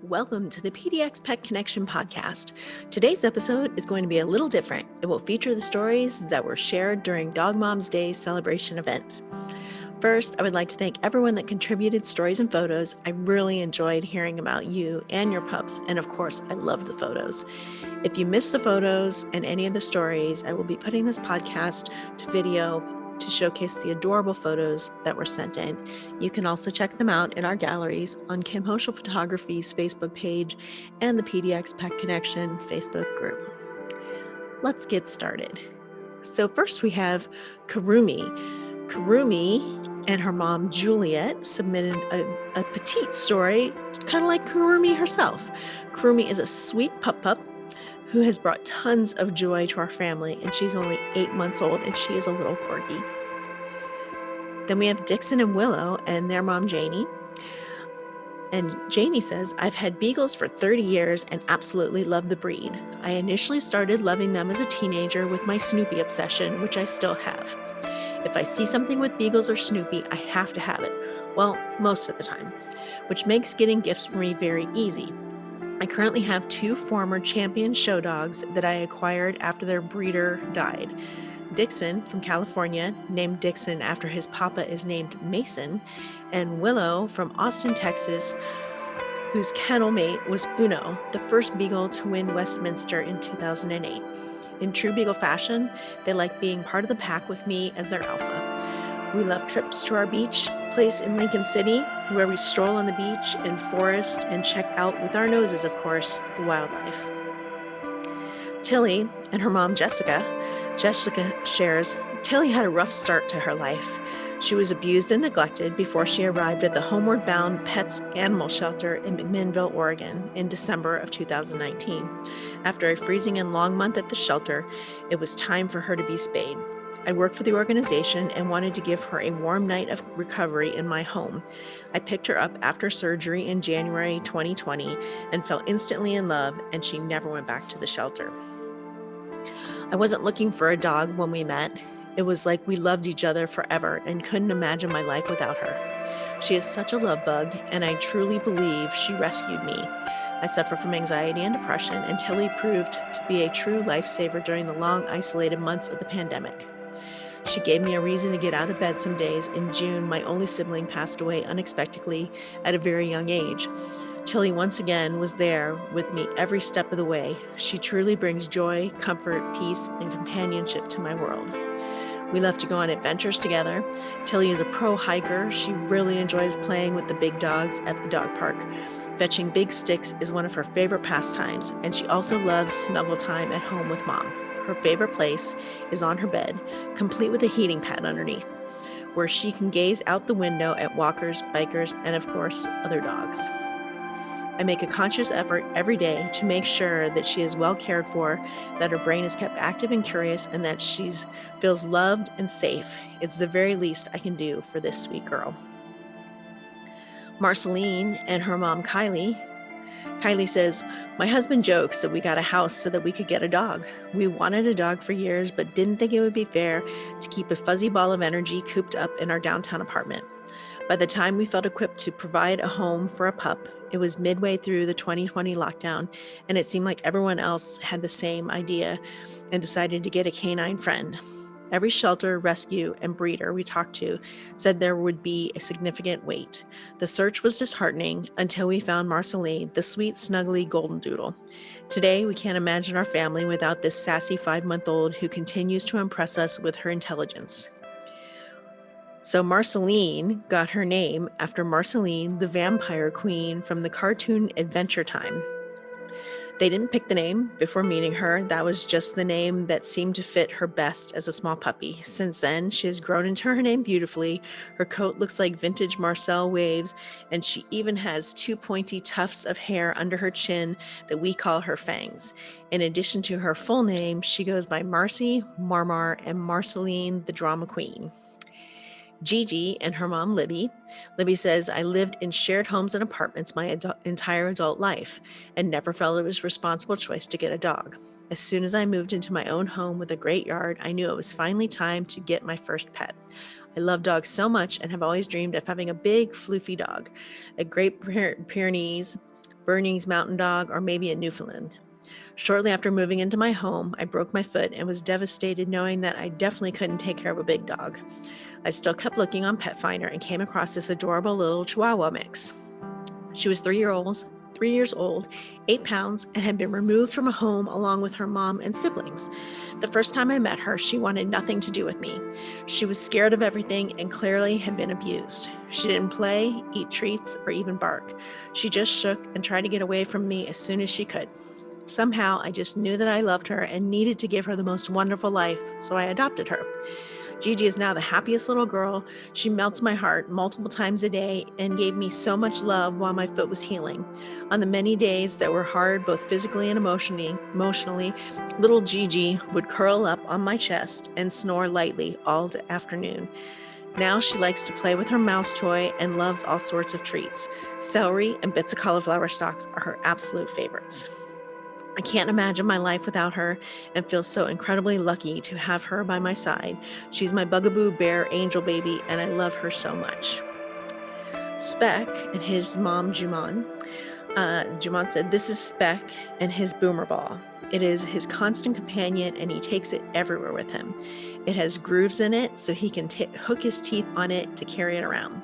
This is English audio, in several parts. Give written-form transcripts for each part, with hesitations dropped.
Welcome to the PDX Pet Connection podcast. Today's episode is going to be a little different. It will feature the stories that were shared during Dog Moms Day celebration event. First, I would like to thank everyone that contributed stories and photos. I really enjoyed hearing about you and your pups, and of course, I loved the photos. If you missed the photos and any of the stories, I will be putting this podcast to video to showcase the adorable photos that were sent in. You can also check them out in our galleries on Kim Hoschel Photography's Facebook page and the PDX Pet Connection Facebook group. Let's get started. So first we have Karumi. Karumi and her mom Juliet submitted a petite story, kind of like Karumi herself. Karumi is a sweet pup who has brought tons of joy to our family, and she's only 8 months old, and she is a little corgi. Then we have Dixon and Willow and their mom Janie. And Janie says, I've had beagles for 30 years and absolutely love the breed. I initially started loving them as a teenager with my Snoopy obsession, which I still have. If I see something with beagles or Snoopy, I have to have it. Well, most of the time, which makes getting gifts for me very easy. I currently have 2 former champion show dogs that I acquired after their breeder died. Dixon from California, named Dixon after his papa is named Mason, and Willow from Austin, Texas, whose kennel mate was Uno, the first beagle to win Westminster in 2008. In true beagle fashion, they like being part of the pack with me as their alpha. We love trips to our beach place in Lincoln City, where we stroll on the beach and forest and check out, with our noses of course, the wildlife. Tilly and her mom Jessica shares, Tilly had a rough start to her life. She was abused and neglected before she arrived at the Homeward Bound Pets Animal Shelter in McMinnville, Oregon in December of 2019. After a freezing and long month at the shelter, it was time for her to be spayed. I worked for the organization and wanted to give her a warm night of recovery in my home. I picked her up after surgery in January 2020 and fell instantly in love, and she never went back to the shelter. I wasn't looking for a dog when we met. It was like we loved each other forever and couldn't imagine my life without her. She is such a love bug, and I truly believe she rescued me. I suffer from anxiety and depression, and Tilly proved to be a true lifesaver during the long, isolated months of the pandemic. She gave me a reason to get out of bed some days. In June, my only sibling passed away unexpectedly at a very young age. Tilly once again was there with me every step of the way. She truly brings joy, comfort, peace, and companionship to my world. We love to go on adventures together. Tilly is a pro hiker. She really enjoys playing with the big dogs at the dog park. Fetching big sticks is one of her favorite pastimes, and she also loves snuggle time at home with mom. Her favorite place is on her bed, complete with a heating pad underneath, where she can gaze out the window at walkers, bikers, and of course, other dogs. I make a conscious effort every day to make sure that she is well cared for, that her brain is kept active and curious, and that she feels loved and safe. It's the very least I can do for this sweet girl. Marceline and her mom Kylie says, my husband jokes that we got a house so that we could get a dog. We wanted a dog for years, but didn't think it would be fair to keep a fuzzy ball of energy cooped up in our downtown apartment. By the time we felt equipped to provide a home for a pup, it was midway through the 2020 lockdown, and it seemed like everyone else had the same idea and decided to get a canine friend. Every shelter, rescue, and breeder we talked to said there would be a significant wait. The search was disheartening until we found Marceline, the sweet, snuggly golden doodle. Today, we can't imagine our family without this sassy 5-month-old who continues to impress us with her intelligence. So Marceline got her name after Marceline, the vampire queen from the cartoon Adventure Time. They didn't pick the name before meeting her. That was just the name that seemed to fit her best as a small puppy. Since then, she has grown into her name beautifully. Her coat looks like vintage Marcel waves, and she even has 2 pointy tufts of hair under her chin that we call her fangs. In addition to her full name, she goes by Marcy, Marmar, and Marceline, the drama queen. Gigi and her mom, Libby. Libby says, I lived in shared homes and apartments my entire adult life and never felt it was a responsible choice to get a dog. As soon as I moved into my own home with a great yard, I knew it was finally time to get my first pet. I love dogs so much and have always dreamed of having a big, floofy dog, a Great Pyrenees Bernese Mountain Dog, or maybe a Newfoundland. Shortly after moving into my home, I broke my foot and was devastated knowing that I definitely couldn't take care of a big dog. I still kept looking on Pet Finder and came across this adorable little Chihuahua mix. She was 3 years old, 8 pounds, and had been removed from a home along with her mom and siblings. The first time I met her, she wanted nothing to do with me. She was scared of everything and clearly had been abused. She didn't play, eat treats, or even bark. She just shook and tried to get away from me as soon as she could. Somehow, I just knew that I loved her and needed to give her the most wonderful life, so I adopted her. Gigi is now the happiest little girl. She melts my heart multiple times a day and gave me so much love while my foot was healing. On the many days that were hard, both physically and emotionally, little Gigi would curl up on my chest and snore lightly all afternoon. Now she likes to play with her mouse toy and loves all sorts of treats. Celery and bits of cauliflower stalks are her absolute favorites. I can't imagine my life without her and feel so incredibly lucky to have her by my side. She's my bugaboo bear angel baby, and I love her so much. Speck and his mom, Juman. Juman said, "This is Speck and his boomer ball. It is his constant companion, and he takes it everywhere with him. It has grooves in it, so he can hook his teeth on it to carry it around.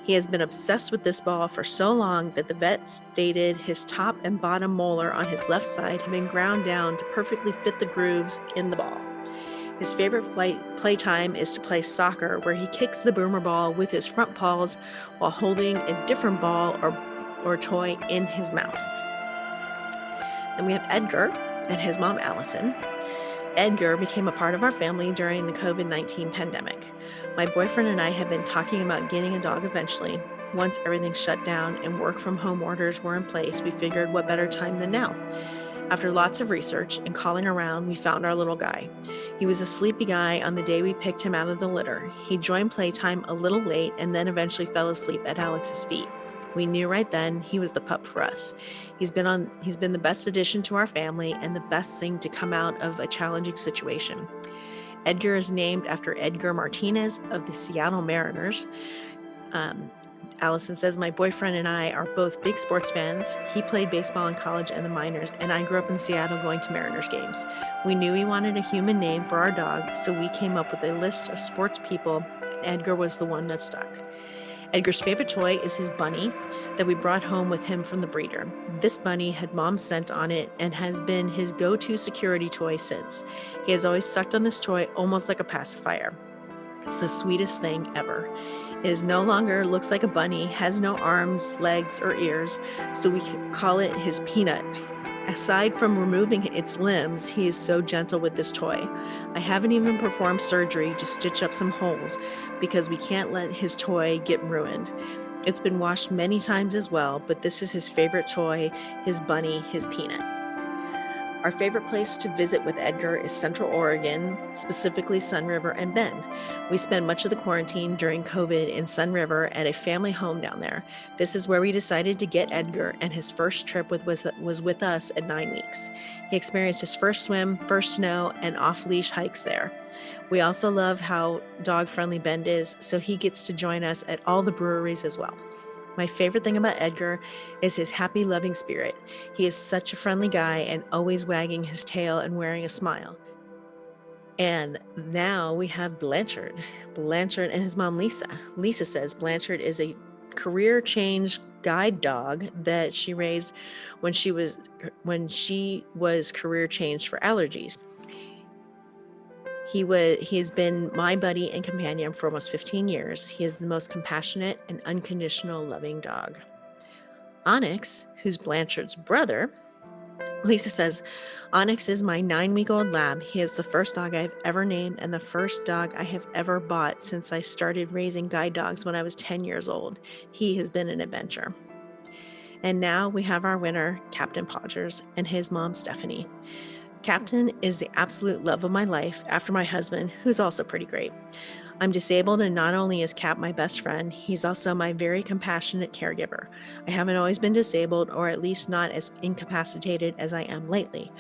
He has been obsessed with this ball for so long that the vet stated his top and bottom molar on his left side have been ground down to perfectly fit the grooves in the ball. His favorite playtime is to play soccer, where he kicks the boomer ball with his front paws while holding a different ball or toy in his mouth." Then we have Edgar and his mom, Allison. Edgar became a part of our family during the COVID-19 pandemic. My boyfriend and I had been talking about getting a dog eventually. Once everything shut down and work from home orders were in place, we figured what better time than now. After lots of research and calling around, we found our little guy. He was a sleepy guy on the day we picked him out of the litter. He joined playtime a little late and then eventually fell asleep at Alex's feet. We knew right then he was the pup for us. He's been the best addition to our family and the best thing to come out of a challenging situation. Edgar is named after Edgar Martinez of the Seattle Mariners. Allison says, "My boyfriend and I are both big sports fans. He played baseball in college and the minors, and I grew up in Seattle going to Mariners games. We knew we wanted a human name for our dog, so we came up with a list of sports people, and Edgar was the one that stuck. Edgar's favorite toy is his bunny that we brought home with him from the breeder. This bunny had mom's scent on it and has been his go-to security toy since. He has always sucked on this toy almost like a pacifier. It's the sweetest thing ever. It is no longer looks like a bunny, has no arms, legs, or ears, so we call it his Peanut. Aside from removing its limbs, he is so gentle with this toy. I haven't even performed surgery to stitch up some holes because we can't let his toy get ruined. It's been washed many times as well, but this is his favorite toy, his bunny, his Peanut." Our favorite place to visit with Edgar is Central Oregon, specifically Sun River and Bend. We spent much of the quarantine during COVID in Sun River at a family home down there. This is where we decided to get Edgar, and his first trip was with us at 9 weeks. He experienced his first swim, first snow, and off-leash hikes there. We also love how dog-friendly Bend is, so he gets to join us at all the breweries as well. My favorite thing about Edgar is his happy, loving spirit. He is such a friendly guy and always wagging his tail and wearing a smile. And now we have Blanchard. Blanchard and his mom, Lisa. Lisa says Blanchard is a career change guide dog that she raised when she was career changed for allergies. He has been my buddy and companion for almost 15 years. He is the most compassionate and unconditional loving dog. Onyx, who's Blanchard's brother, Lisa says, "Onyx is my 9-week-old lab. He is the first dog I've ever named and the first dog I have ever bought since I started raising guide dogs when I was 10 years old. He has been an adventure." And now we have our winner, Captain Podgers, and his mom, Stephanie. Captain is the absolute love of my life after my husband, who's also pretty great. I'm disabled, and not only is Cap my best friend, he's also my very compassionate caregiver. I haven't always been disabled, or at least not as incapacitated as I am lately.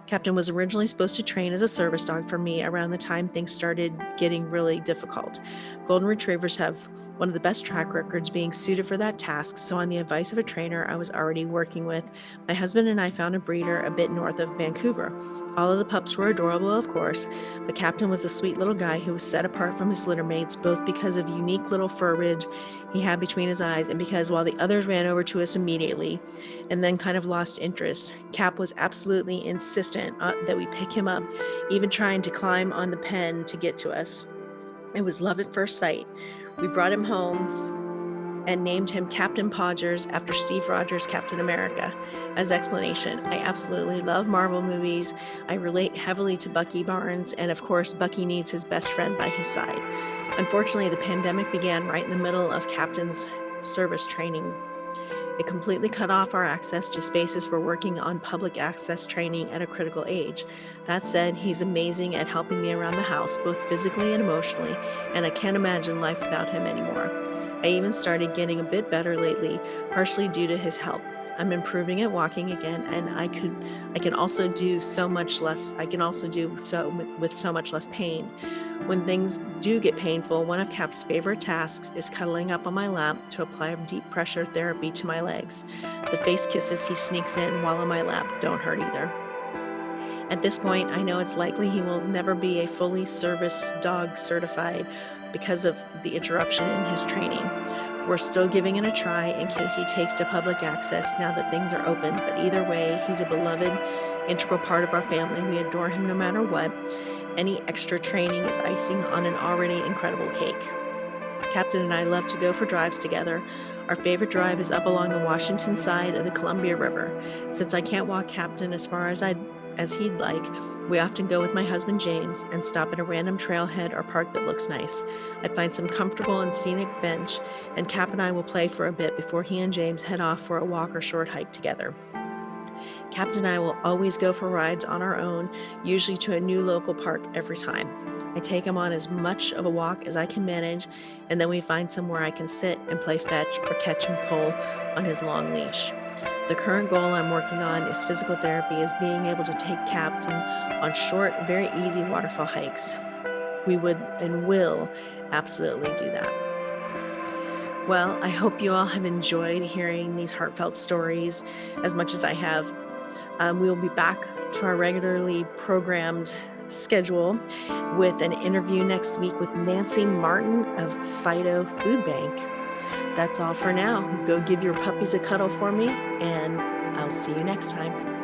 Captain was originally supposed to train as a service dog for me around the time things started getting really difficult. Golden Retrievers have one of the best track records being suited for that task, so on the advice of a trainer I was already working with, my husband and I found a breeder a bit north of Vancouver. All of the pups were adorable, of course, but Captain was a sweet little guy who was set apart from his littermates, both because of unique little fur ridge he had between his eyes and because while the others ran over to us immediately and then kind of lost interest, Cap was absolutely insistent that we pick him up, even trying to climb on the pen to get to us. It was love at first sight. We brought him home and named him Captain Podgers after Steve Rogers' Captain America. As explanation, I absolutely love Marvel movies. I relate heavily to Bucky Barnes, and of course, Bucky needs his best friend by his side. Unfortunately, the pandemic began right in the middle of Captain's service training. It completely cut off our access to spaces for working on public access training at a critical age. That said, he's amazing at helping me around the house, both physically and emotionally, and I can't imagine life without him anymore. I even started getting a bit better lately, partially due to his help. I'm improving at walking again, and I can also do so much less. I can also do so with so much less pain. When things do get painful, one of Cap's favorite tasks is cuddling up on my lap to apply deep pressure therapy to my legs. The face kisses he sneaks in while on my lap don't hurt either. At this point, I know it's likely he will never be a fully service dog certified because of the interruption in his training. We're still giving it a try in case he takes to public access now that things are open, but either way, he's a beloved, integral part of our family. We adore him no matter what. Any extra training is icing on an already incredible cake. Captain and I love to go for drives together. Our favorite drive is up along the Washington side of the Columbia River. Since I can't walk Captain as far as he'd like, we often go with my husband James and stop at a random trailhead or park that looks nice. I find some comfortable and scenic bench, and Cap and I will play for a bit before he and James head off for a walk or short hike together. Captain and I will always go for rides on our own, usually to a new local park every time. I take him on as much of a walk as I can manage, and then we find somewhere I can sit and play fetch or catch and pull on his long leash. The current goal I'm working on is physical therapy, is being able to take Captain on short, very easy waterfall hikes. We would and will absolutely do that. Well, I hope you all have enjoyed hearing these heartfelt stories as much as I have. We will be back to our regularly programmed schedule with an interview next week with Nancy Martin of Fido Food Bank. That's all for now. Go give your puppies a cuddle for me, and I'll see you next time.